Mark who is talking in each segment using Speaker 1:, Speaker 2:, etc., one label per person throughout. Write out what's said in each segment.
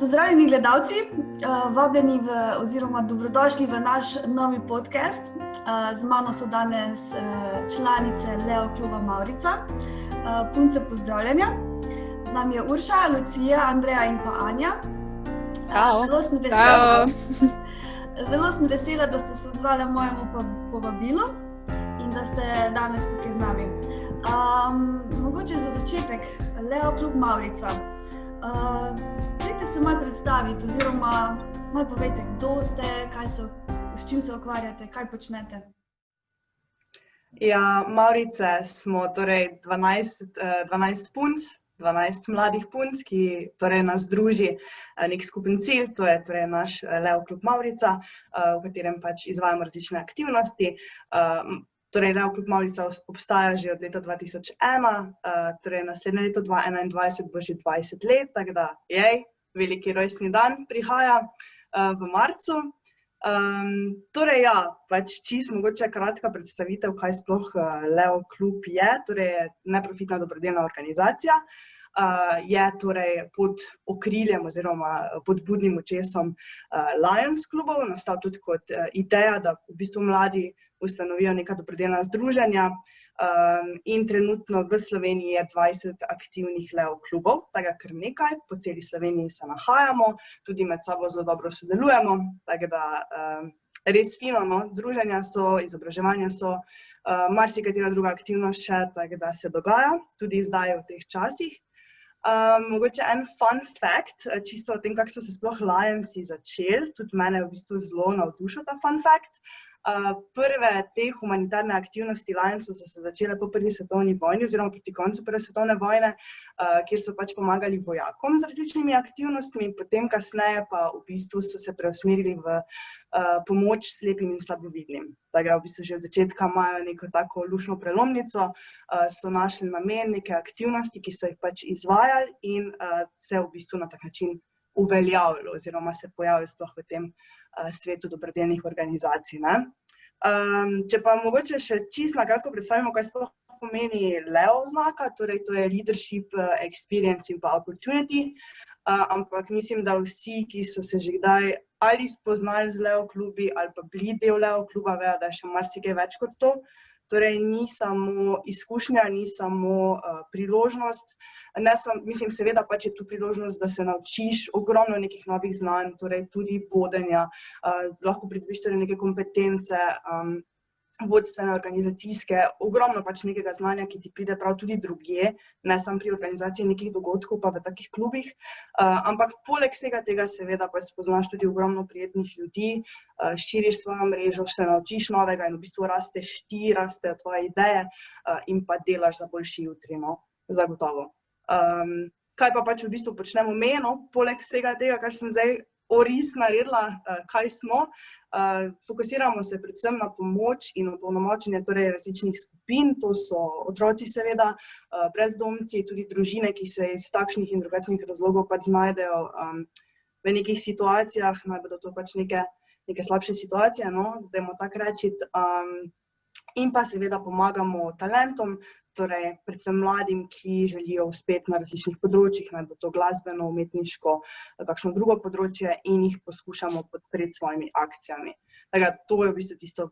Speaker 1: Pozdravljeni gledalci, vabljeni oziroma dobrodošli v naš novi podcast. Z mano so danes članice Leo kluba Mavrica. Punce pozdravljanja. Z nami je Urša, Lucija, Andreja in pa Anja. Zelo sem vesela, da ste se odzvali mojemu povabilu in da ste danes tukaj z nami. Mogoče za začetek, Leo klub Mavrica. Dajte se malo predstaviti oziroma malo povejte, kdo ste, s čim se ukvarjate, kaj počnete.
Speaker 2: Ja, Mavrice smo torej 12 punc, 12 mladih punc, ki torej nas druži nek skupen cilj, to je torej naš Leo klub Mavrica, v katerem pač izvajamo različne aktivnosti. Torej, Leo klub Mavrica obstaja že od leta 2001, torej naslednje leto 2021 bo že 20 let, tako da veliki rojstni dan prihaja v marcu. Torej pač čisto mogoče kratka predstavitev, kaj sploh Leo klub je, torej neprofitna dobrodelna organizacija. Je torej pod okriljem oziroma pod budnim očesom Lions klubov, nastal tudi kot ideja, da v bistvu mladi ustanovijo neka dobrodelna združenja in trenutno v Sloveniji je 20 aktivnih Leo klubov, tega kar nekaj, po celi Sloveniji se nahajamo, tudi med sabo zelo dobro sodelujemo, tako da res fino, druženja so, izobraževanja so, marsikatera druga aktivnost še, tako da se dogaja, tudi zdaj v teh časih. Mogoče en fun fact, čisto o tem, kako so se sploh Lionsi začeli, tudi mene je v bistvu zelo navdušil ta fun fact. Prve te humanitarne aktivnosti Lionsov so se začele po prvi svetovni vojni oziroma proti koncu prve svetovne vojne, kjer so pač pomagali vojakom z različnimi aktivnostmi, potem kasneje pa v bistvu so se preusmerili v pomoč slepim in slabovidnim. Tako da v bistvu že od začetka imajo neko tako luštno prelomnico, so našli namen neke aktivnosti, ki so jih pač izvajali in se v bistvu na tak način uveljavilo oziroma se pojavili sploh v tem svetu dobrodelnih organizacij. Če pa mogoče še čisto na kratko predstavimo, kaj sploh pomeni Leo oznaka, torej to je leadership, experience in pa opportunity, ampak mislim, da vsi, ki so se že kdaj ali spoznali z Leo klubi ali pa bili del Leo kluba, vejo, da je še marsikaj več kot to. Torej ni samo izkušnja, ni samo priložnost, mislim, seveda pač je tu priložnost, da se naučiš ogromno nekih novih znanj, torej tudi vodenja, lahko pridobiš torej neke kompetence, vodstvene, organizacijske, ogromno pač nekega znanja, ki ti pride prav tudi drugje, ne samo pri organizaciji nekih dogodkov pa v takih klubih, ampak poleg vsega tega seveda pa spoznaš tudi ogromno prijetnih ljudi, širiš svojo mrežo, se naučiš novega in v bistvu rasteš ti, rastejo tvoje ideje in pa delaš za boljši jutri, zagotovo. Kaj pa pač v bistvu počnemo mi, poleg vsega tega, kar sem zdaj oris naredila, kaj smo, fokusiramo se predvsem na pomoč in opolnomočenje torej različnih skupin, to so otroci seveda, brezdomci, tudi družine, ki se iz takšnih in drugačnih razlogov pač znajdejo v nekih situacijah, naj bodo to pač neke slabše situacije, dajmo tako reči, in pa seveda pomagamo talentom, torej predvsem mladim, ki želijo uspeti na različnih področjih, naj bo to glasbeno, umetniško, kakšno drugo področje in jih poskušamo podpreti s svojimi akcijami. Tako, to je v bistvu tisto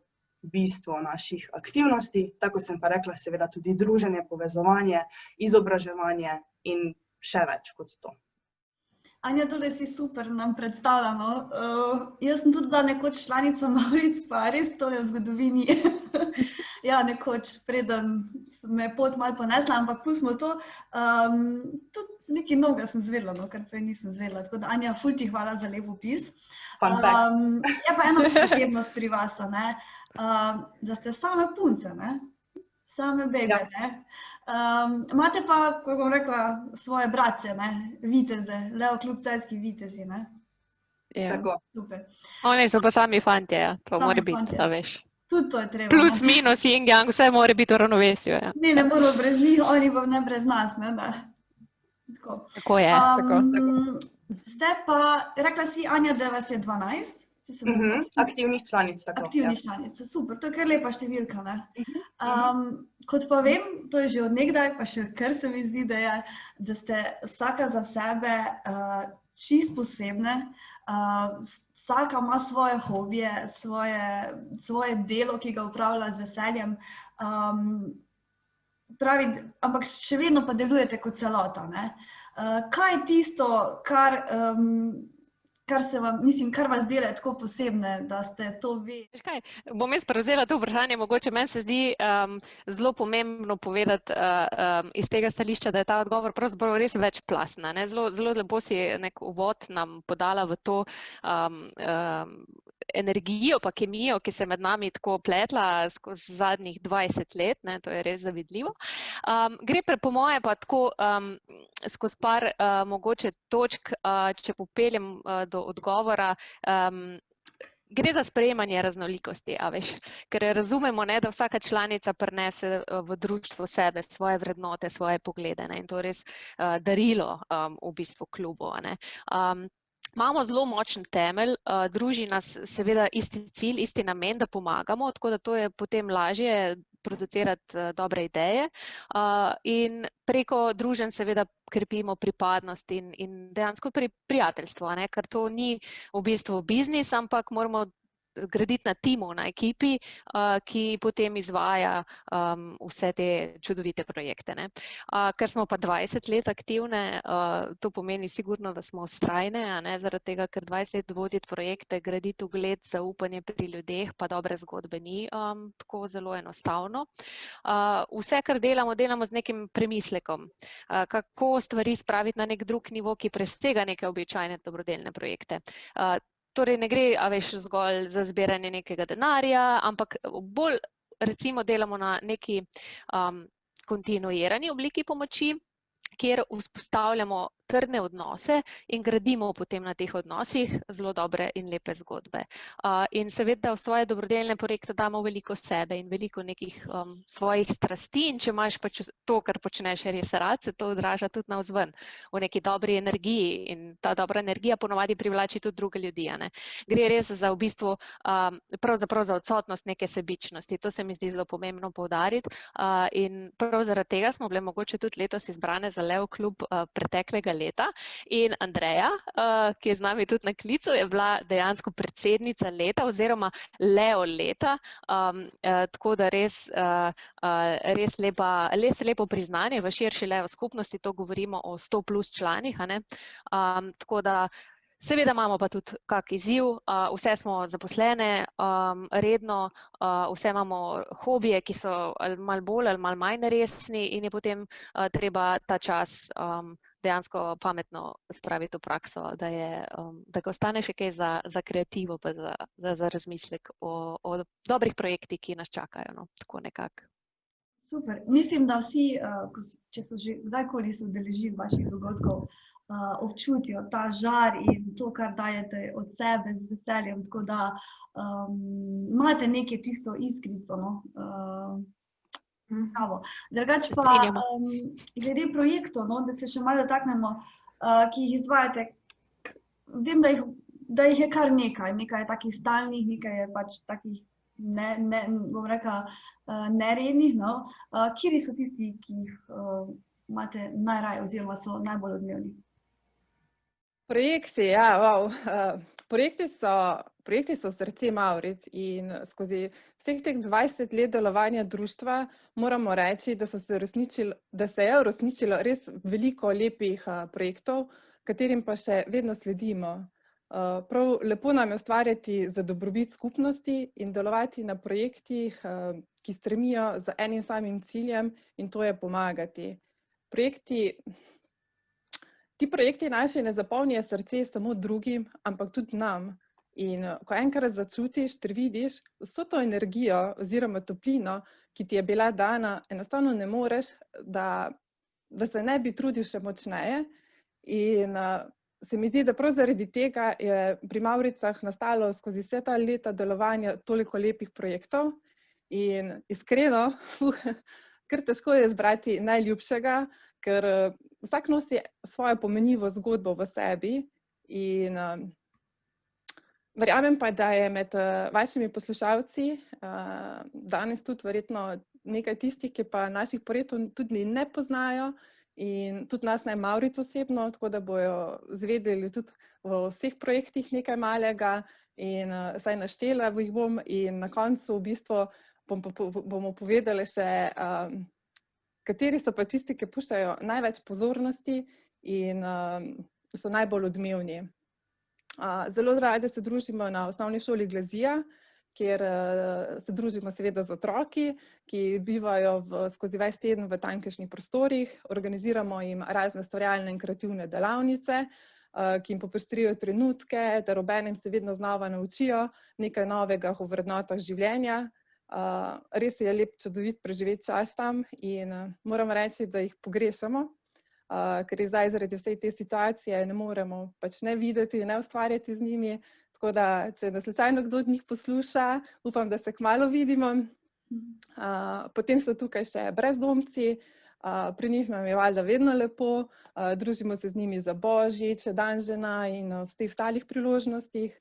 Speaker 2: bistvo naših aktivnosti, tako sem pa rekla, seveda tudi druženje, povezovanje, izobraževanje in še več kot to.
Speaker 1: Anja, tole si super nam predstavljamo. Jaz sem tudi bila nekoč članica Mavric, pa res to je v zgodovini. Nekoč, preden me pot malo ponesla, ampak pustimo to. Tudi nekaj novega sem zvedela, kar prej nisem zvedela. Tako da, Anja, ful ti hvala za lep opis. Je pa ena posebnost pri vas, da ste same punce, same bebe, imate pa, kako bom rekla, svoje bratce, viteze, Leo klub Celjski vitezi,
Speaker 2: Tako.
Speaker 1: Super.
Speaker 3: Oni so pa sami fantje, to mora biti, da veš.
Speaker 1: Tudi to je treba.
Speaker 3: Plus, minus, yin, yang, vse mora biti v ravnovesju.
Speaker 1: Mi ne moramo brez njih, oni pa ne brez nas,
Speaker 3: Tako je, tako.
Speaker 1: Zdaj pa, rekla si, Anja, da vas je 12.
Speaker 2: Aktivnih članic, tako.
Speaker 1: Aktivnih članic, super, to je kar lepa številka, Kot pa vem, to je že od nekdaj, pa še kar se mi zdi, da ste vsaka za sebe čist posebne. Vsaka ima svoje hobije, svoje delo, ki ga upravlja z veseljem. Pravi, ampak še vedno pa delujete kot celota, ne? Kaj je tisto, kar vas dela tako posebne, da ste to vi?
Speaker 3: Veš kaj, bom jaz prevzela to vprašanje, mogoče meni se zdi zelo pomembno povedati iz tega stališča, da je ta odgovor pravzaprav res večplastna, ne? Zelo lepo si nek uvod nam podala v to energijo pa kemijo, ki se med nami tako pletla skozi zadnjih 20 let, ne, to je res zavidljivo. Gre po moje pa tako skozi par mogoče točk, če popeljem do odgovora, gre za sprejemanje raznolikosti, a veš, ker razumemo, ne, da vsaka članica prinese v društvo sebe, svoje vrednote, svoje poglede, ne, in to je res darilo v bistvu klubu, ne. Imamo zelo močen temelj, druži nas seveda isti cilj, isti namen, da pomagamo, tako da to je potem lažje producirati dobre ideje in preko druženj seveda krepimo pripadnost in dejansko prijateljstvo, ne, ker to ni v bistvu biznis, ampak moramo graditi na timu, na ekipi, ki potem izvaja vse te čudovite projekte, ne. Ker smo pa 20 let aktivne, to pomeni sigurno, da smo vztrajne, a ne, zaradi tega, ker 20 let voditi projekte, graditi ugled, zaupanje pri ljudeh, pa dobre zgodbe ni tako zelo enostavno. Vse, kar delamo z nekim premislekom, kako stvari spraviti na nek drug nivo, ki presega neke običajne dobrodelne projekte. Torej ne gre, a veš, zgolj za zbiranje nekega denarja, ampak bolj recimo delamo na neki kontinuirani obliki pomoči, kjer vzpostavljamo trdne odnose in gradimo potem na teh odnosih zelo dobre in lepe zgodbe. In seveda v svoje dobrodelne projekte damo veliko sebe in veliko nekih svojih strasti in če imaš pač to, kar počneš res rad, se to odraža tudi navzven, v neki dobri energiji in ta dobra energija ponavadi privlači tudi druge ljudi, a ne. Gre res za v bistvu pravzaprav za odsotnost neke sebičnosti, to se mi zdi zelo pomembno poudariti in prav zaradi tega smo bile mogoče tudi letos izbrane za Leo klub preteklega leta in Andreja, ki je z nami tudi na klicu, je bila dejansko predsednica leta oziroma Leo leta, tako da res lepo priznanje v širši Leo skupnosti, to govorimo o 100 plus članih, a ne, tako da seveda imamo pa tudi kak izziv, vse smo zaposlene redno, vse imamo hobije, ki so ali malo bolj ali malo manj resni in je potem treba ta čas dejansko pametno spraviti v prakso, da ga ostane še kaj za kreativo pa za razmislek o dobrih projektih, ki nas čakajo, no, tako nekako.
Speaker 1: Super. Mislim, da vsi, če so že kdajkoli se udeležili vaših dogodkov, občutijo ta žar in to, kar dajete od sebe z veseljem, tako da imate neke tisto iskrico, no. Drugače pa glede projektov, no, da se še malo dotaknemo, ki jih izvajate, vem, da jih je kar nekaj je takih stalnih, nekaj je pač takih bom rekla, nerednih, no. Kateri so tisti, ki jih imate najraje oziroma so najbolj odmevni?
Speaker 4: Projekti, ja, wow. Projekti so srce Mavric in skozi vseh teh 20 let delovanja društva moramo reči, da se je uresničilo res veliko lepih projektov, katerim pa še vedno sledimo. Prav lepo nam je ustvarjati za dobrobit skupnosti in delovati na projektih, ki stremijo za enim samim ciljem in to je pomagati. Ti projekti naši ne zapolnijo srce samo drugim, ampak tudi nam. In ko enkrat začutiš, ter vidiš vso to energijo oziroma toplino, ki ti je bila dana, enostavno ne moreš, da se ne bi trudil še močneje. In se mi zdi, da prav zaradi tega je pri Mavricah nastalo skozi vse ta leta delovanja toliko lepih projektov. In iskreno, kar težko je izbrati najljubšega, ker vsak nosi svojo pomenljivo zgodbo v sebi in verjamem pa, da je med vašimi poslušalci danes tudi verjetno nekaj tistih, ki pa naših projektov tudi ne poznajo in tudi nas naj Mavric osebno, tako da bojo zvedeli tudi v vseh projektih nekaj malega in saj naštela jih bom in na koncu v bistvu bomo povedali še, kateri so pa tisti, ki puščajo največ pozornosti in so najbolj odmevni. Zelo radi se družimo na osnovni šoli Glazija, kjer se družimo seveda z otroki, ki bivajo skozi ves teden v tamkajšnjih prostorih, organiziramo jim razne ustvarjalne in kreativne delavnice, ki jim popestrijo trenutke, ter obenem se vedno znova naučijo nekaj novega o vrednotah življenja. Res je lep, čudovit preživeti čas tam in moram reči, da jih pogrešamo, ker je zdaj zaradi vsej te situacije ne moremo pač ne videti, ne ustvarjati z njimi. Tako da, če nas slučajno kdo od njih posluša, upam, da se kmalu vidimo. Potem so tukaj še brezdomci, pri njih nam je valjda vedno lepo, družimo se z njimi za Božič, dan žena in v vseh ostalih priložnostih.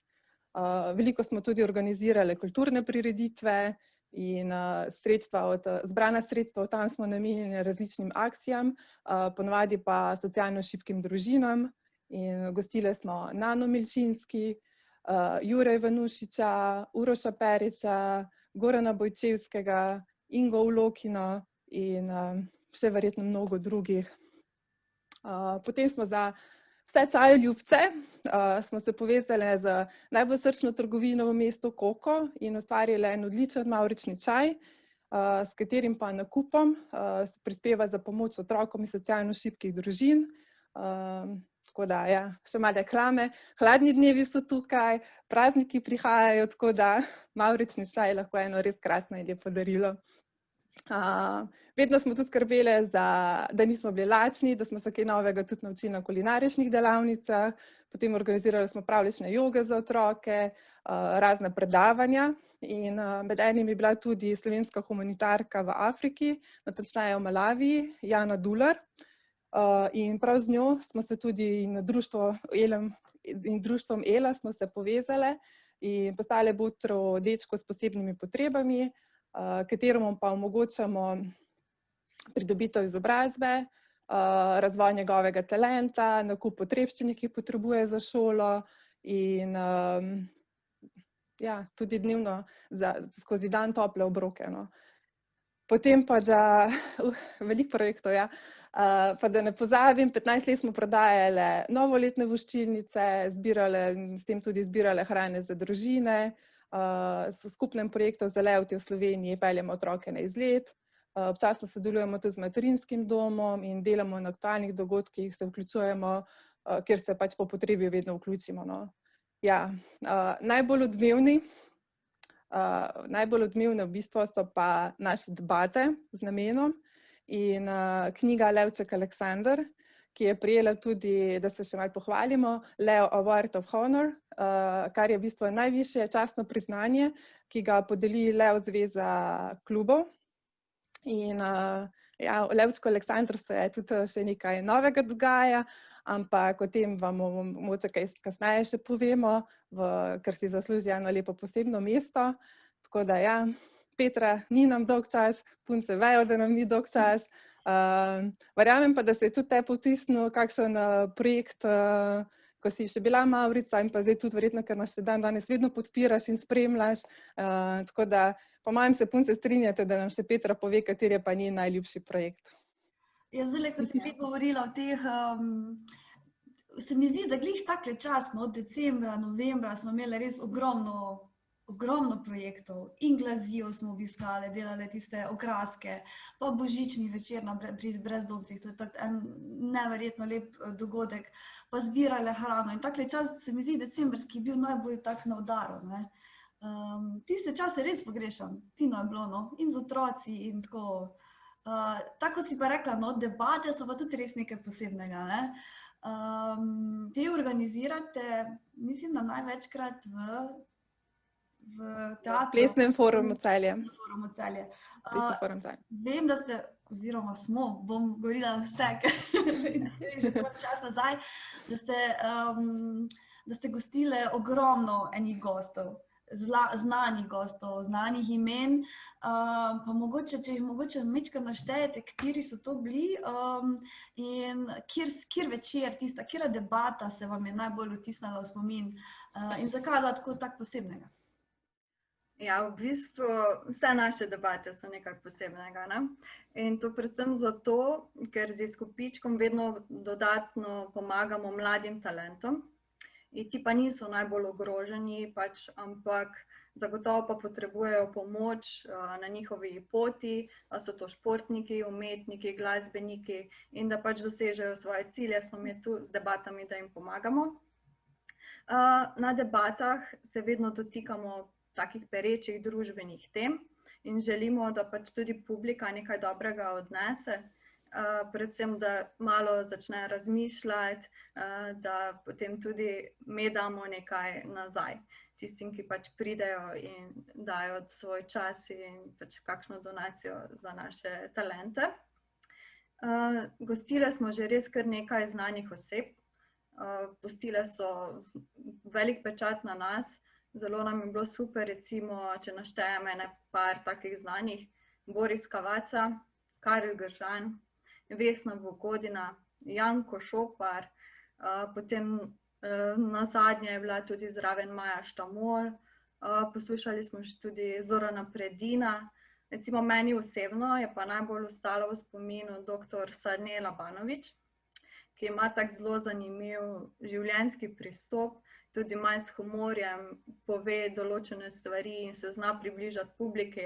Speaker 4: Veliko smo tudi organizirali kulturne prireditve in zbrana sredstva tam smo namenjeni različnim akcijam, ponavadi pa socialno šibkim družinam in gostile smo Nano Milčinski, Jure Ivanušiča, Uroša Periča, Gorana Bojčevskega, Ingo Ulokino in še verjetno mnogo drugih. Potem smo za vse čajoljubce smo se povezali z najbolj srčno trgovino v mestu Koko in ustvarili en odličen mavrični čaj, s katerim pa nakupom prispeva za pomoč otrokom iz socialno šibkih družin. Tako da, ja, še malo reklame. Hladni dnevi so tukaj, prazniki prihajajo, tako da mavrični čaj je lahko eno res krasno in lepo darilo. Vedno smo tudi skrbeli, da nismo bili lačni, da smo se kaj novega tudi naučili na kulinaričnih delavnicah, potem organizirali smo pravljične joge za otroke, razna predavanja in med enim je bila tudi slovenska humanitarka v Afriki, natančneje v Malaviji, Jana Dular. In prav z njo smo se tudi in društvom Ela smo se povezali in postali botro dečko s posebnimi potrebami, kateremu pa omogočamo pridobitev izobrazbe, razvoj njegovega talenta, nakup potrebščin, ki jih potrebuje za šolo in ja, tudi dnevno skozi dan tople obroke. Potem pa, da veliko projektov, ja. Pa da ne pozabim, 15 let smo prodajali novoletne voščilnice, s tem tudi zbirali hrane za družine, s skupnem projektom za Levti v Sloveniji peljemo otroke na izlet, občasno sodelujemo tudi z materinskim domom in delamo na aktualnih dogodkih, se vključujemo, kjer se pač po potrebi vedno vključimo. Ja, najbolj odmevne v bistvu so pa naše debate z namenom in knjiga Levček Aleksander, ki je prejela tudi, da se še malo pohvalimo, Leo Award of Honor, kar je v bistvu najvišje častno priznanje, ki ga podeli Leo Zveza klubov. In ja, v Levčku Aleksandru se tudi še nekaj novega dogaja, ampak o tem vam mogoče kaj kasneje še povemo, ker si zasluži eno lepo posebno mesto. Tako da ja, Petra, ni nam dolg čas, punce vejo, da nam ni dolg čas. Verjamem pa, da se je tudi te potisnil kakšen projekt, ko si še bila Mavrica in pa zdaj tudi verjetno, ker nas še danes vedno podpiraš in spremljaš. Tako da po mojem se punce strinjate, da nam še Petra pove, kateri je pa njen najljubši projekt.
Speaker 1: Ja, zdaj, ko si ti govorila o teh, se mi zdi, da glih takle čas, od decembra, novembra smo imeli res ogromno projektov in Glazijo smo obiskali, delali tiste okraske, pa božični večer pri brezdomcih, to je tak en neverjetno lep dogodek, pa zbirali hrano in takle čas se mi zdi decembrski bil najbolj tak na udaru. Tiste čase res pogrešam, fino je bilo, in z otroci in tako. Tako si pa rekla, debate so pa tudi res nekaj posebnega. Te organizirate, mislim, da največkrat v teatru.
Speaker 4: Plesnem forumu Celje.
Speaker 1: Vem, da ste, oziroma bom govorila na stek, že čas nazaj, da ste gostili ogromno enih gostov. znanih gostov, znanih imen, pa mogoče, če jih mogoče majčkeno naštejete, kateri so to bili, in kjer večer, katera debata se vam je najbolj vtisnila v spomin, in zakaj je bila tako posebnega?
Speaker 5: Ja, v bistvu vse naše debate so nekaj posebnega, ne? In to predvsem zato, ker z izkupičkom vedno dodatno pomagamo mladim talentom. In ti pa niso najbolj ogroženi, pač, ampak zagotovo pa potrebujejo pomoč na njihovi poti, da so to športniki, umetniki, glasbeniki in da pač dosežejo svoje cilje, smo mi tu z debatami, da jim pomagamo. Na debatah se vedno dotikamo takih perečih družbenih tem in želimo, da pač tudi publika nekaj dobrega odnese, predvsem, da malo začne razmišljati, da potem tudi mi damo nekaj nazaj tistim, ki pač pridejo in dajo svoj čas in pač kakšno donacijo za naše talente. Gostile smo že res kar nekaj znanih oseb, pustile so velik pečat na nas. Zelo nam je bilo super, recimo, če naštejem par takih znanih, Boris Kavaca, Karel Gržan, Vesna Voggodina, Janko Šopar, potem nazadnje je bila tudi zraven Maja Štamol, poslušali smo še tudi Zorana Predina. Recimo meni osebno je pa najbolj ostalo v spominu dr. Sanje Labanović, ki ima tak zelo zanimiv življenjski pristop, tudi malo s humorjem pove določene stvari in se zna približati publiki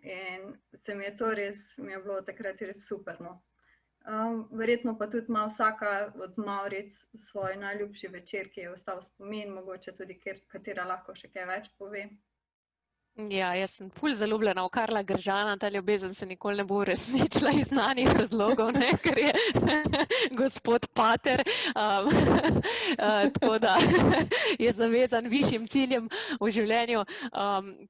Speaker 5: in se mi je to res, mi je bilo takrat res super, no. Verjetno pa tudi ima vsaka od Mavric svoj najljubši večer, ki je ostal v spomin, mogoče tudi katera lahko še kaj več pove.
Speaker 3: Ja, jaz sem ful zaljubljena v Karla Gržana, ta ljubezen se nikoli ne bo uresničila iz znanih razlogov, ne, ker je gospod pater, tako da je zavezan višjim ciljem v življenju,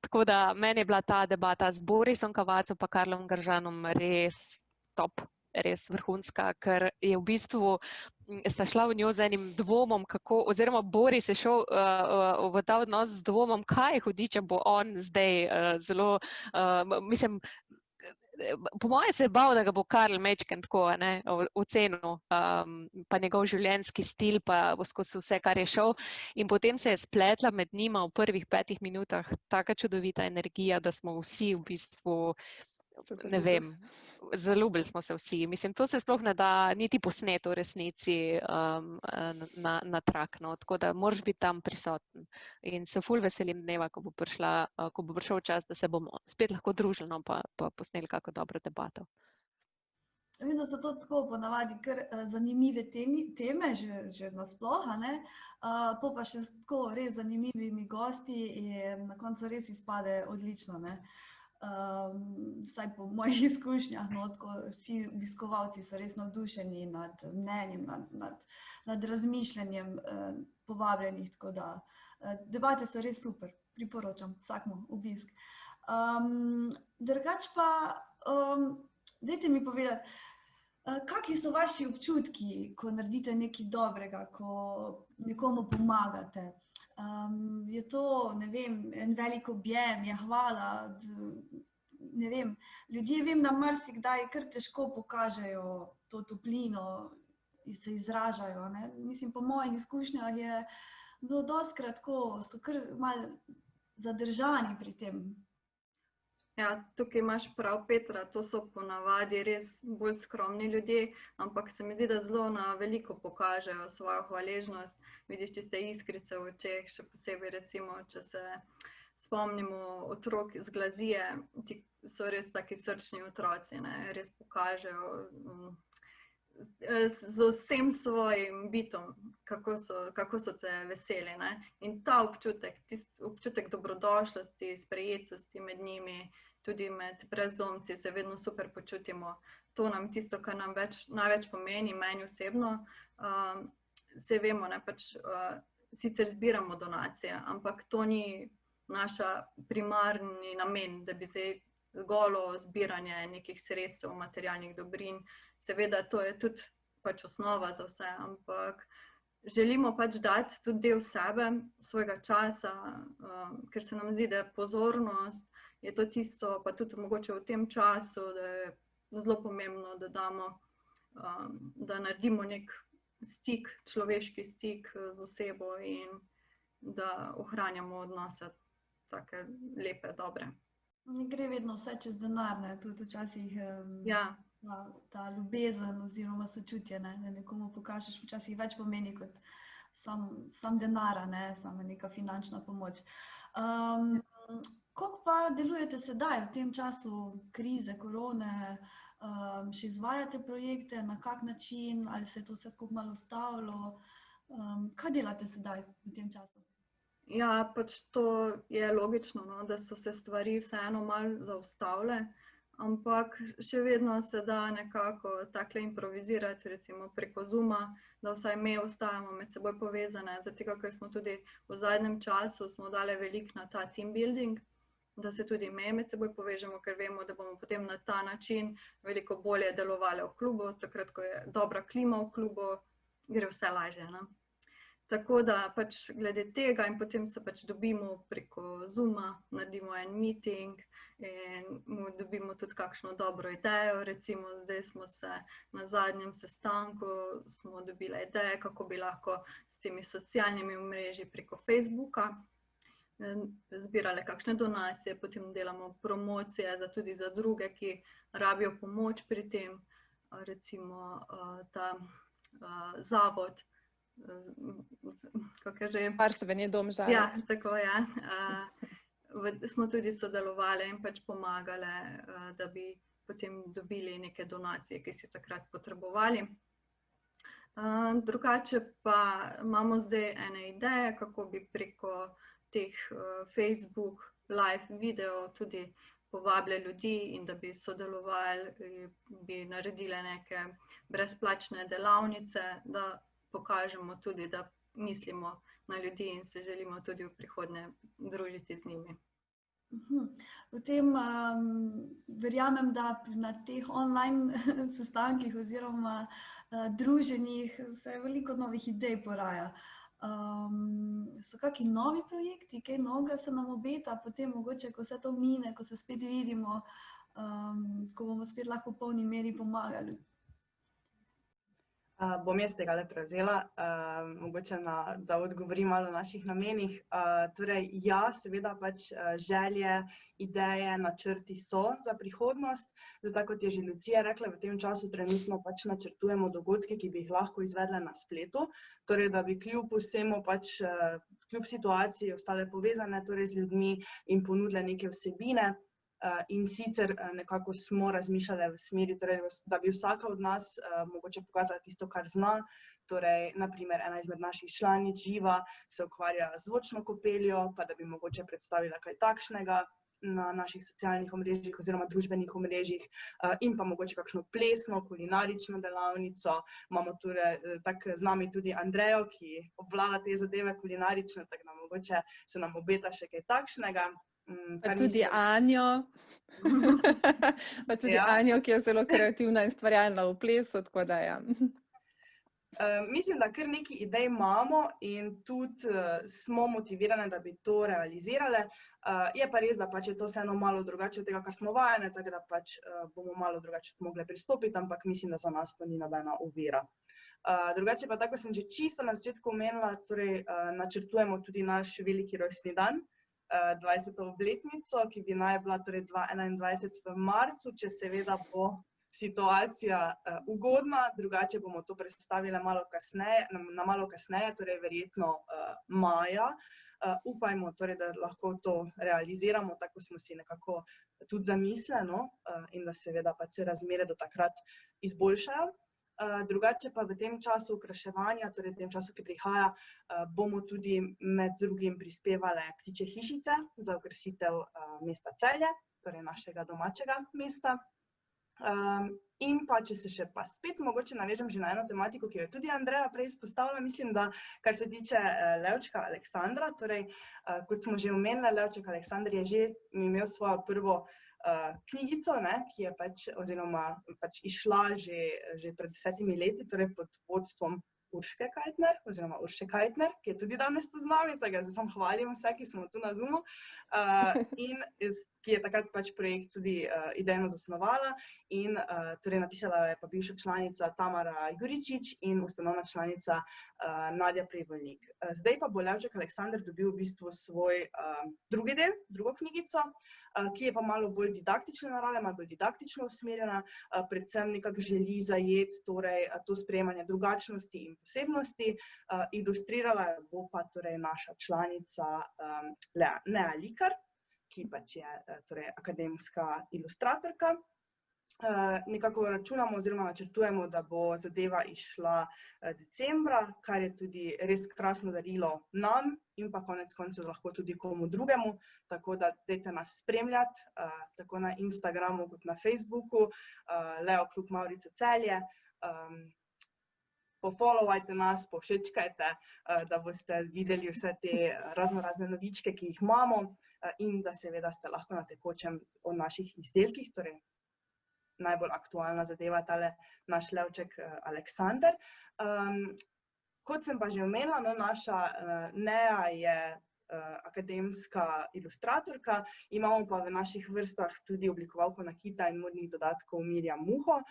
Speaker 3: tako da meni je bila ta debata z Borisom Kavacom pa Karlom Gržanom res top, res vrhunska, ker je v bistvu sta šla v njo z enim dvomom, kako, oziroma Boris je šel v ta odnos z dvomom, kaj hudiče bo on zdaj zelo, mislim, po moje se je bal, da ga bo Karl majčkeno tako ocenil, pa njegov življenjski stil, pa skozi vse, kar je šel. In potem se je spletla med njima v prvih 5 minutah taka čudovita energija, da smo vsi v bistvu, ne vem, zaljubili smo se vsi. Mislim, to se sploh ne da niti posneto v resnici na trak, no. Tako da moraš biti tam prisoten. In se ful veselim dneva, ko bo prišel čas, da se bomo spet lahko družili, no, pa posneli kako dobro debato.
Speaker 1: Vem, da so to tako ponavadi kar zanimive teme, že nasploh, ne? Po pa še tako res zanimivimi gosti in na koncu res izpade odlično, ne? Vsaj po mojih izkušnjah, no, tako vsi obiskovalci so res navdušeni nad mnenjem, nad razmišljanjem povabljenih, tako da debate so res super, priporočam vsakmu obisk. Drugače pa, dajte mi povedati, kakšni so vaši občutki, ko naredite nekaj dobrega, ko nekomu pomagate? Je to, ne vem, en velik objem, je hvala, ne vem, ljudje vem, da marsikdaj kar težko pokažejo to toplino in se izražajo, ne? Mislim, po mojih izkušnjah je bilo dostikrat tako, so kar malo zadržani pri tem.
Speaker 5: Ja, tukaj imaš prav, Petra, to so ponavadi res bolj skromni ljudje, ampak se mi zdi, da zelo na veliko pokažejo svojo hvaležnost. Vidiš tiste iskrice v očeh, še posebej recimo, če se spomnimo otrok z Glazije, ti so res taki srčni otroci, ne, res pokažejo z vsem svojim bitom, kako so te veseli, ne. In ta občutek, občutek dobrodošlosti, sprejetosti med njimi, tudi med brezdomci se vedno super počutimo. To nam tisto, kar nam največ pomeni, meni osebno. Saj vemo, ne, pač sicer zbiramo donacije, ampak to ni naša primarni namen, da bi zdaj golo zbiranje nekih sredstev, materialnih dobrin. Seveda, to je tudi pač osnova za vse, ampak želimo pač dati tudi del sebe, svojega časa, ker se nam zdi, da je pozornost, je to tisto, pa tudi mogoče v tem času, da je zelo pomembno, da damo, da naredimo nek stik, človeški stik z osebo in da ohranjamo odnose take lepe, dobre.
Speaker 1: Ne gre vedno vse čez denar, ne? Tudi včasih
Speaker 5: Ja,
Speaker 1: ta ljubezen oziroma sočutje, ne? Da nekomu pokažeš, včasih več pomeni kot sam denar, ne? Sama neka finančna pomoč. Kako pa delujete sedaj v tem času krize, korone? Še izvajate projekte, na kak način, ali se je to vse skupaj malo ustavilo? Kaj delate sedaj v tem času?
Speaker 5: ja, pač to je logično, no, da so se stvari vseeno malo zaustavile, ampak še vedno se da nekako takle improvizirati, recimo preko Zooma, da vsaj mi ostajamo med seboj povezane, zato ker smo tudi v zadnjem času smo dali veliko na ta team building, da se tudi mi med seboj povežemo, ker vemo, da bomo potem na ta način veliko bolje delovali v klubu, takrat, ko je dobra klima v klubu, gre vse lažje, ne. Tako da pač glede tega in potem se pač dobimo preko Zooma, naredimo en meeting in dobimo tudi kakšno dobro idejo, recimo zdaj smo se na zadnjem sestanku, smo dobili ideje, kako bi lahko s temi socialnimi omrežji preko Facebooka zbirali kakšne donacije, potem delamo promocije tudi za druge, ki rabijo pomoč pri tem, recimo ta zavod, kako je že?
Speaker 4: Varstveni dom Žalec.
Speaker 5: Ja, tako je. Smo tudi sodelovali in pač pomagali, da bi potem dobili neke donacije, ki so takrat potrebovali. Drugače pa imamo zdaj ene ideje, kako bi preko teh Facebook live video tudi povabili ljudi in da bi sodelovali, bi naredili neke brezplačne delavnice, da pokažemo tudi, da mislimo na ljudi in se želimo tudi v prihodnje družiti z njimi.
Speaker 1: Potem verjamem, da na teh online sestankih oziroma druženjih se veliko novih idej poraja. So kakšni novi projekti, kaj novega se nam obeta, potem mogoče, ko vse to mine, ko se spet vidimo, ko bomo spet lahko v polni meri pomagali?
Speaker 2: Bom jaz tega le prevzela, mogoče da odgovorim malo o naših namenih. Torej, ja, seveda pač želje, ideje, načrti so za prihodnost. Zdaj, kot je že Lucija rekla, v tem času trenutno pač načrtujemo dogodke, ki bi jih lahko izvedle na spletu, torej da bi kljub vsemu pač, kljub situaciji ostale povezane torej z ljudmi in ponudile neke vsebine. In sicer nekako smo razmišljali v smeri, torej, da bi vsaka od nas mogoče pokazala tisto, kar zna. Torej, naprimer, ena izmed naših članic Živa se ukvarja z zvočno kopeljo, pa da bi mogoče predstavila kaj takšnega na naših socialnih omrežjih oziroma družbenih omrežjih in pa mogoče kakšno plesno, kulinarično delavnico. Imamo torej z nami tudi Andrejo, ki obvlada te zadeve kulinarične, tako da mogoče se nam obeta še kaj takšnega.
Speaker 4: Pa tudi Anjo, Anjo, ki je zelo kreativna in ustvarjalna v plesu, tako da ja.
Speaker 2: Mislim, da kar nekaj idej imamo in tudi smo motivirane, da bi to realizirale. Je pa res, da pač je to vseeno malo drugače od tega, kar smo vajene, tako da pač bomo malo drugače mogli pristopiti, ampak mislim, da za nas to ni nobena ovira. Drugače pa tako sem že čisto na začetku omenila, torej načrtujemo tudi naš veliki rojstni dan, 20. obletnico, ki bi naj bila torej 2021 v marcu, če seveda bo situacija ugodna, drugače bomo to predstavili malo kasneje, torej verjetno maja. Upajmo torej, da lahko to realiziramo, tako smo si nekako tudi zamislili, in da seveda pač se razmere do takrat izboljšajo. Drugače pa v tem času okraševanja, torej v tem času, ki prihaja, bomo tudi med drugim prispevali ptičje hišice za okrasitev mesta Celje, torej našega domačega mesta. In pa, če se še pa spet mogoče navežem že na eno tematiko, ki jo je tudi Andreja prej izpostavila, mislim, da kar se tiče Levčka Aleksandra, torej kot smo že omenili, Levček Aleksander je že imel svojo prvo knjigico, ki je oziroma izšla že pred 10 leti, torej pod vodstvom Urške Kajtner, oziroma Urše Kajtner, ki je tudi danes tu z nami, tako da sem hvalim vse, ki smo tu na Zoomu, in ki je takrat pač projekt tudi idejno zasnovala in torej napisala je pa bivša članica Tamara Juričič in ustanovna članica Nadja Prevoljnik. Zdaj pa bo Levček Aleksander dobil v bistvu svoj drugi del, drugo knjigico, ki je pa malo bolj didaktične narave, malo bolj didaktično usmerjena, predvsem nekako želi zajeti torej to sprejemanje drugačnosti in posebnosti. Ilustrirala bo pa torej naša članica Nea Likar, ki pač je torej akademska ilustratorka. Nekako računamo oziroma načrtujemo, da bo zadeva izšla decembra, kar je tudi res krasno darilo nam in pa konec koncev lahko tudi komu drugemu, tako da dajte nas spremljati, tako na Instagramu kot na Facebooku, Leo Klub Mavrica Celje. Pofollowajte nas, povšečkajte, da boste videli vse te razne novičke, ki jih imamo in da seveda ste lahko na tekočem o naših izdelkih, torej najbolj aktualna zadeva tale naš Levček Aleksander. Kot sem pa že omenila, naša Nea je akademska ilustratorka, imamo pa v naših vrstah tudi oblikovalko nakita in modnih dodatkov Mirjam Muho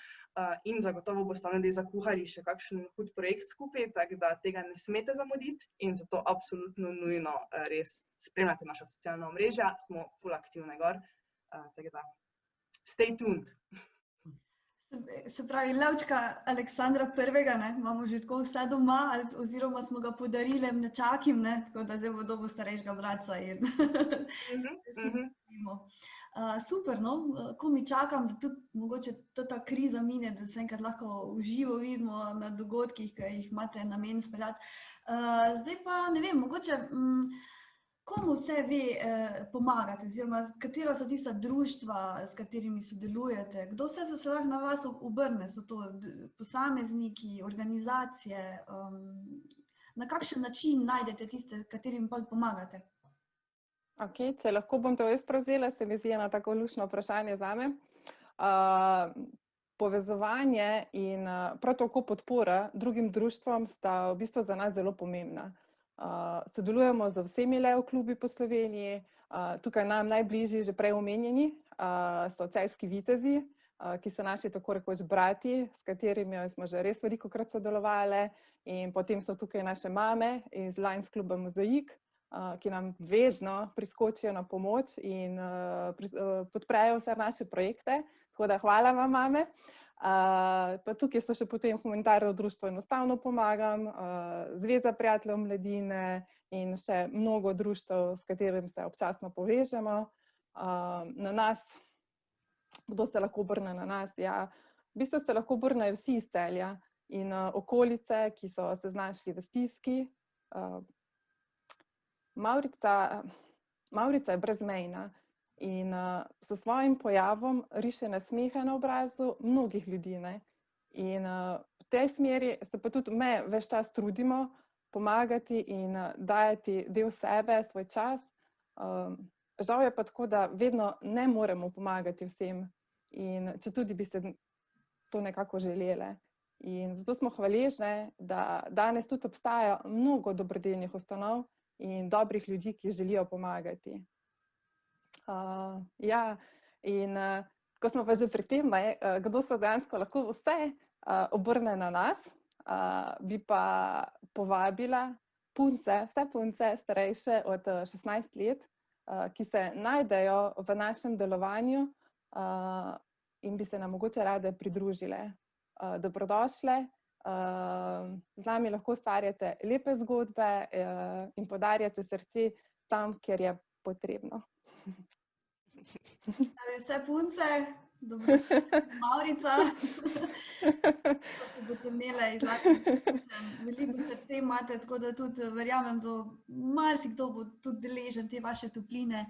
Speaker 2: in zagotovo boste ljudje zakuhali še kakšen hud projekt skupaj, tako da tega ne smete zamuditi in zato absolutno nujno res spremljate naša socialna omrežja, smo ful aktivne gor, tako da stay tuned.
Speaker 1: Se pravi, Levčka Aleksandra prvega, imamo že tako vse doma, oziroma smo ga podarili nečakim, tako da zdaj bo dobil starejšega bratca in super, ko mi čakam, da tudi mogoče ta kriza mine, da se enkrat lahko v živo vidimo na dogodkih, ki jih imate namen speljati. Zdaj pa, ne vem, mogoče komu vse vi pomagate, oziroma katera so tista društva, s katerimi sodelujete? Kdo vse se lahko na vas obrne? So to posamezniki, organizacije? Na kakšen način najdete tiste, katerim pa pomagate?
Speaker 4: Ok, če lahko bom to jaz prevzela, se mi zdi eno tako luštno vprašanje zame. Povezovanje in prav tako podpora drugim društvom sta v bistvu za nas zelo pomembna. Sodelujemo z vsemi Leo klubi po Sloveniji, tukaj nam najbližji, že prej omenjeni, so Celjski vitezi, ki so naši tako rekoč brati, s katerimi smo že res velikokrat sodelovali, in potem so tukaj naše mame iz Lions kluba Mozaik, ki nam vedno priskočijo na pomoč in podprejo vse naše projekte, tako da hvala vam, mame. Pa tukaj so še potem humanitarno društvo Enostavno pomagam, Zveza prijateljev mladine in še mnogo društev, s katerim se občasno povežemo. Na nas, kdo se lahko obrne na nas? Ja, v bistvu se lahko obrnejo vsi iz Celja in okolice, ki so se znašli v stiski. Mavrica je brezmejna in s svojim pojavom riše nasmehe na obrazu mnogih ljudi. In v tej smeri se pa tudi me ves čas trudimo pomagati in dajati del sebe, svoj čas. Žal je pa tako, da vedno ne moremo pomagati vsem, in če tudi bi se to nekako želele. In zato smo hvaležne, da danes tudi obstaja mnogo dobrodelnih ustanov in dobrih ljudi, ki želijo pomagati. Ja, in ko smo pa že pri tem, kdo se dejansko lahko vse obrne na nas, bi pa povabila punce, vse punce starejše od 16 let, ki se najdejo v našem delovanju in bi se nam mogoče rade pridružile. Dobrodošle, z nami lahko ustvarjate lepe zgodbe in podarjate srce tam, kjer je potrebno.
Speaker 1: Vse punce, Mavrica, ko se boste imele veliko srce imate, tako da tudi verjamem, da marsikdo bo tudi deležen te vaše topline.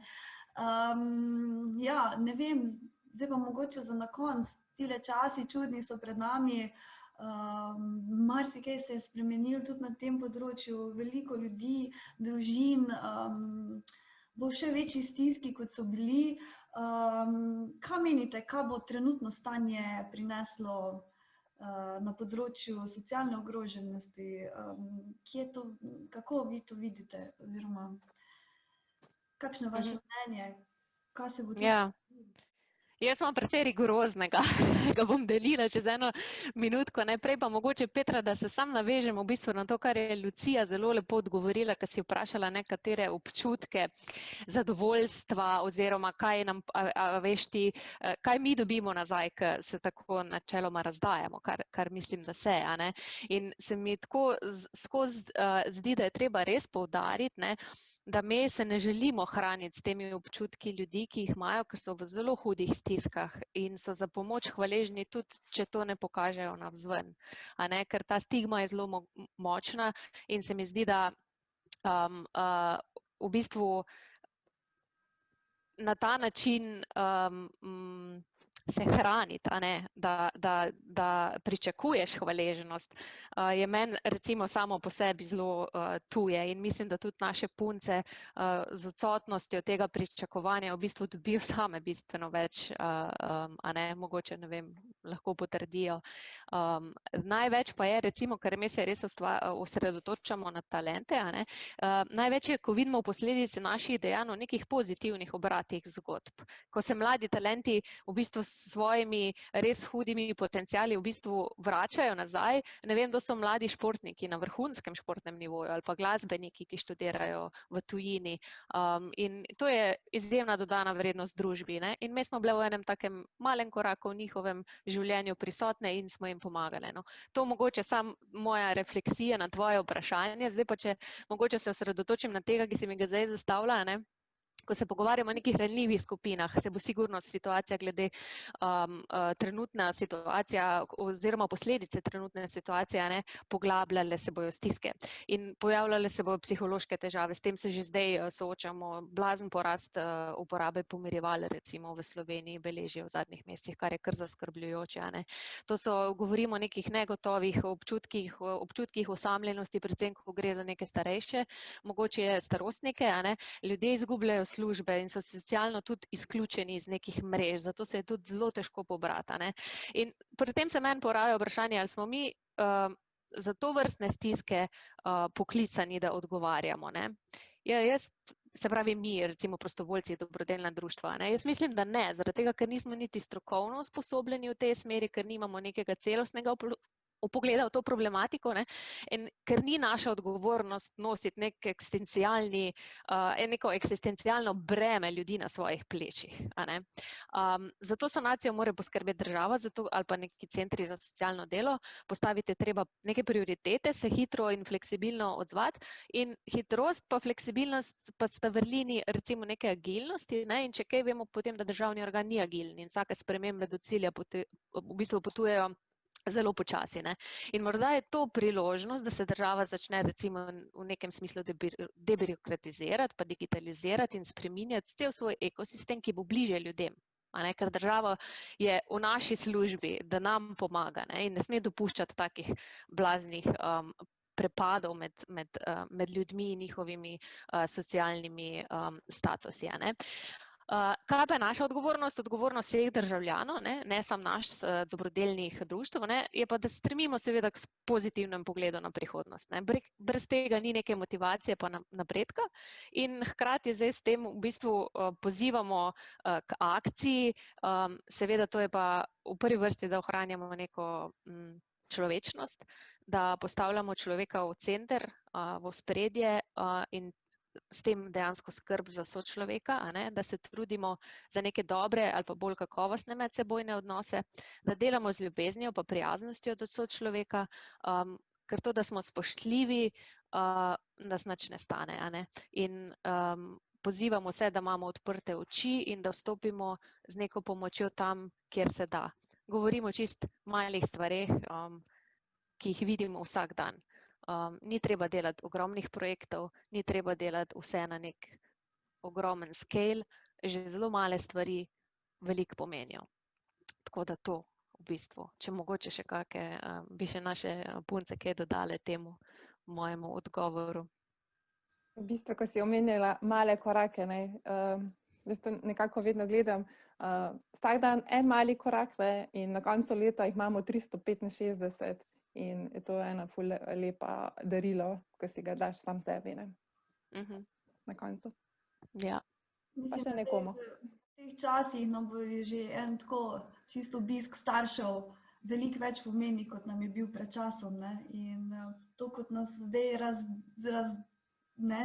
Speaker 1: Ja, ne vem, zdaj pa mogoče za na konec, tile časi čudni so pred nami, marsikaj se je spremenilo tudi na tem področju, veliko ljudi, družin, bo še večji stiski, kot so bili. Kaj menite, kaj bo trenutno stanje prineslo na področju socialne ogroženosti. Kako vi to vidite, oziroma kakšno je vaše mnenje, kaj se bo tu
Speaker 3: Ja. Jaz imam precej rigoroznega, ga bom delila čez eno minutko. Najprej pa mogoče, Petra, da se sam navežem v bistvu na to, kar je Lucija zelo lepo odgovorila, ko si vprašala nekatere občutke, zadovoljstva oziroma kaj nam, veš ti, kaj mi dobimo nazaj, ko se tako načeloma razdajamo, kar mislim, da se, a ne. In se mi tako skozi zdi, da je treba res poudariti, ne, da me se ne želimo hraniti s temi občutki ljudi, ki jih imajo, ker so v zelo hudih stiskah in so za pomoč hvaležni tudi, če to ne pokažejo navzven. A ne? Ker ta stigma je zelo močna in se mi zdi, da v bistvu na ta način se hraniti, a ne, da pričakuješ hvaležnost, je meni recimo samo po sebi zelo tuje in mislim, da tudi naše punce z odsotnostjo tega pričakovanja v bistvu dobijo same bistveno več, a ne, mogoče, ne vem, lahko potrdijo. Največ pa je recimo, ker mi se res osredotočamo na talente, a ne, največ je, ko vidimo posledice naših dejanj v nekih pozitivnih obratih zgodb. Ko se mladi talenti v bistvu s svojimi res hudimi potenciali v bistvu vračajo nazaj. Ne vem, to so mladi športniki na vrhunskem športnem nivoju ali pa glasbeniki, ki študirajo v tujini. In to je izjemna dodana vrednost družbi, ne? In mi smo bile v enem takem malem koraku v njihovem življenju prisotne in smo jim pomagali. No. To mogoče sam moja refleksija na tvoje vprašanje. Zdaj pa, če mogoče se osredotočim na tega, ki se mi ga zdaj zastavlja, ne? Ko se pogovarjamo o nekih ranljivih skupinah, se bo sigurno situacija glede trenutna situacija oziroma posledice trenutne situacije, ne, poglabljale se bojo stiske in pojavljale se bojo psihološke težave. S tem se že zdaj soočamo. Blazen porast uporabe pomirjeval recimo v Sloveniji beležijo v zadnjih mesecih, kar je kar zaskrbljujoče. Ne. To so, govorimo o nekih negotovih občutkih osamljenosti, predvsem ko gre za neke starejše, mogoče starostnike, a ne. Ljudje izgubljajo službe in so socialno tudi izključeni iz nekih mrež, zato se je tudi zelo težko pobrati. Ne? In pri tem se meni poraja vprašanje, ali smo mi za to vrstne stiske poklicani, da odgovarjamo. Ne? Jaz, se pravi mi, recimo prostovoljci, dobrodelna društva, ne? Jaz mislim, da ne, zaradi tega, ker nismo niti strokovno usposobljeni v tej smeri, ker nimamo nekega celostnega vpogleda v to problematiko, ne? In ker ni naša odgovornost nositi neko eksistencialno breme ljudi na svojih plečih. A ne? Zato sanacijo mora poskrbeti država, ali pa neki centri za socialno delo, postaviti treba neke prioritete, se hitro in fleksibilno odzvati in hitrost pa fleksibilnost pa sta vrlini recimo neke agilnosti, ne? In če kaj vemo potem, da državni organ ni agilen in vsake spremembe do cilja v bistvu potujejo zelo počasi. Ne? In morda je to priložnost, da se država začne recimo v nekem smislu debirokratizirati, pa digitalizirati in spreminjati cel svoj ekosistem, ki bo bliže ljudem. A ne? Ker država je v naši službi, da nam pomaga, ne? In ne sme dopuščati takih blaznih prepadov med ljudmi in njihovimi socialnimi statusi. A ne? Kaj pa je naša odgovornost? Odgovornost vseh državljanov, ne samo naš dobrodelnih društev, ne, je pa, da stremimo seveda k pozitivnem pogledu na prihodnost. Ne. Brez tega ni neke motivacije pa napredka in hkrati zdaj s tem v bistvu pozivamo k akciji, seveda to je pa v prvi vrsti, da ohranjamo neko človečnost, da postavljamo človeka v center, v ospredje in s tem dejansko skrb za sočloveka, a ne? Da se trudimo za neke dobre ali pa bolj kakovostne medsebojne odnose, da delamo z ljubeznijo pa prijaznostjo do sočloveka, ker to, da smo spoštljivi, nas nič ne stane. A ne? In pozivamo vse, da imamo odprte oči in da vstopimo z neko pomočjo tam, kjer se da. Govorimo o čist malih stvareh, ki jih vidimo vsak dan. Ni treba delati ogromnih projektov, ni treba delati vse na nek ogromen scale, že zelo male stvari veliko pomenijo. Tako da to v bistvu, če mogoče še kakšne, bi še naše punce kaj dodale temu mojemu odgovoru.
Speaker 4: V bistvu, ko si omenjala male korake, jaz to nekako vedno gledam Vsak dan en mali korak, ne, in na koncu leta jih imamo 365 in je to ena ful lepa darilo, ko si ga daš sam sebi, ne, na koncu.
Speaker 3: Ja.
Speaker 4: Pa
Speaker 1: Mislim,
Speaker 4: še
Speaker 1: da
Speaker 4: nekomu.
Speaker 1: v teh časih nam bo že en tako čisto obisk staršev veliko več pomeni, kot nam je bil pred časom, ne. In to, kot nas zdaj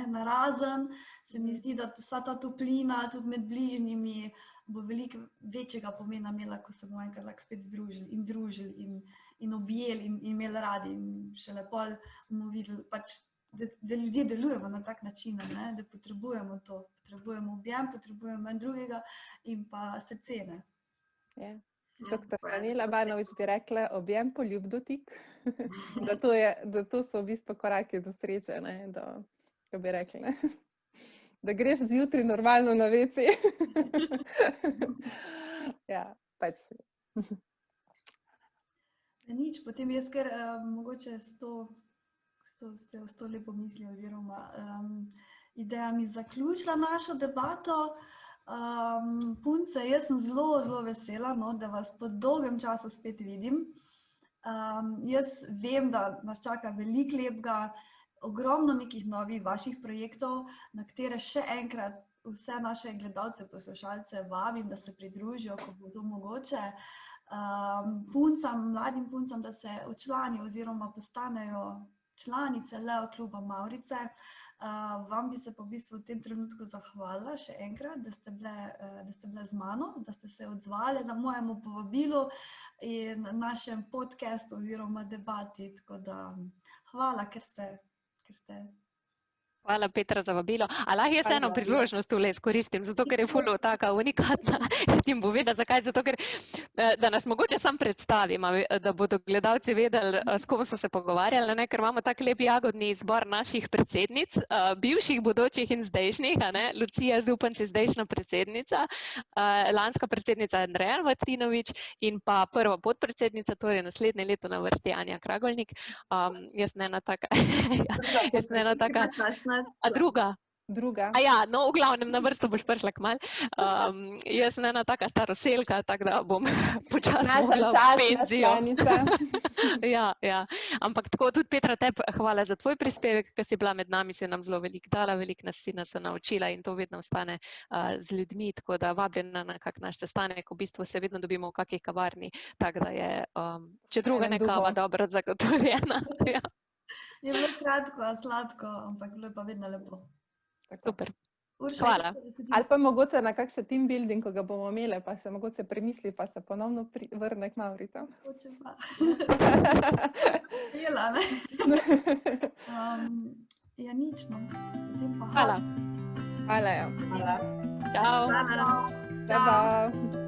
Speaker 1: narazen, se mi zdi, da vsa ta toplina tudi med bližnjimi bo veliko večjega pomena imela, ko se bomo enkrat lahko spet družili in objeli in imeli radi. In šele pol bomo videli, pač, da ljudje delujemo na tak način, ne, da potrebujemo to. Potrebujemo objem, potrebujemo en drugega in pa srce, ne.
Speaker 4: Ja. Doktor Danila Banovič bi rekla, objem, poljub, dotik. da to so v bistvu koraki do sreče, ne, ko bi rekli, ne. Da greš zjutraj normalno na WC. Ja, pač.
Speaker 1: Nič, potem jaz kar mogoče s to lepo mislijo oziroma idejami zaključila našo debato. Punce, jaz sem zelo, zelo vesela, no, da vas po dolgem času spet vidim. Jaz vem, da nas čaka veliko lepega, ogromno nekih novih vaših projektov, na katere še enkrat vse naše gledalce, poslušalce vabim, da se pridružijo, ko bo to mogoče. Mladim puncam, da se včlanijo oziroma postanejo članice Leo kluba Mavrice. Vam bi se pa v bistvu v tem trenutku zahvalila še enkrat, da ste bile z mano, da ste se odzvali na mojemu povabilu in našem podcastu oziroma debati. Tako da hvala, ker ste.
Speaker 3: Hvala, Petra, za vabilo. A lahko jaz eno priložnost tule izkoristim, zato ker je ful taka unikatna. Ti bom povedala, zakaj? Zato ker, da nas mogoče sam predstavim, da bodo gledalci vedeli, s kom so se pogovarjali, ne? Ker imamo tak lep jagodni izbor naših predsednic, bivših, bodočih in zdajšnjih, ne? Lucija Zupanc je zdajšnja predsednica, lanska predsednica Andreja Vatinovič in pa prva podpredsednica, torej naslednje leto na vrsti Anja Kragolnik. Jaz ne ena taka. A druga?
Speaker 4: Druga.
Speaker 3: A ja, no, v glavnem na vrsto boš prišla kmalu. Jaz sem ena taka staroselka, tako da bom počasno mogla v penzijo. Ja. Ampak tako tudi, Petra, tebi hvala za tvoj prispevek, ker si bila med nami, si nam zelo veliko dala, veliko nas si naučila in to vedno ostane z ljudmi, tako da vabljena na kak naš sestanek, v bistvu se vedno dobimo v kakih kavarni, tako da je, če druga ne kava, dobro zagotovljena. Ja.
Speaker 1: Je bilo kratko, sladko, ampak bilo je pa vedno lepo.
Speaker 3: Super.
Speaker 1: Urša,
Speaker 3: Hvala.
Speaker 4: Ali pa mogoče na kakšen team building, ko ga bomo imeli, pa se mogoče premisli, pa se ponovno vrne k Mavricam.
Speaker 1: Hoče pa. Jela, ne? Ja, nič, no. Potem pa
Speaker 3: Hvala.
Speaker 4: Hvala, ja.
Speaker 1: Hvala.
Speaker 3: Čau.
Speaker 1: Hvala.
Speaker 4: Čau.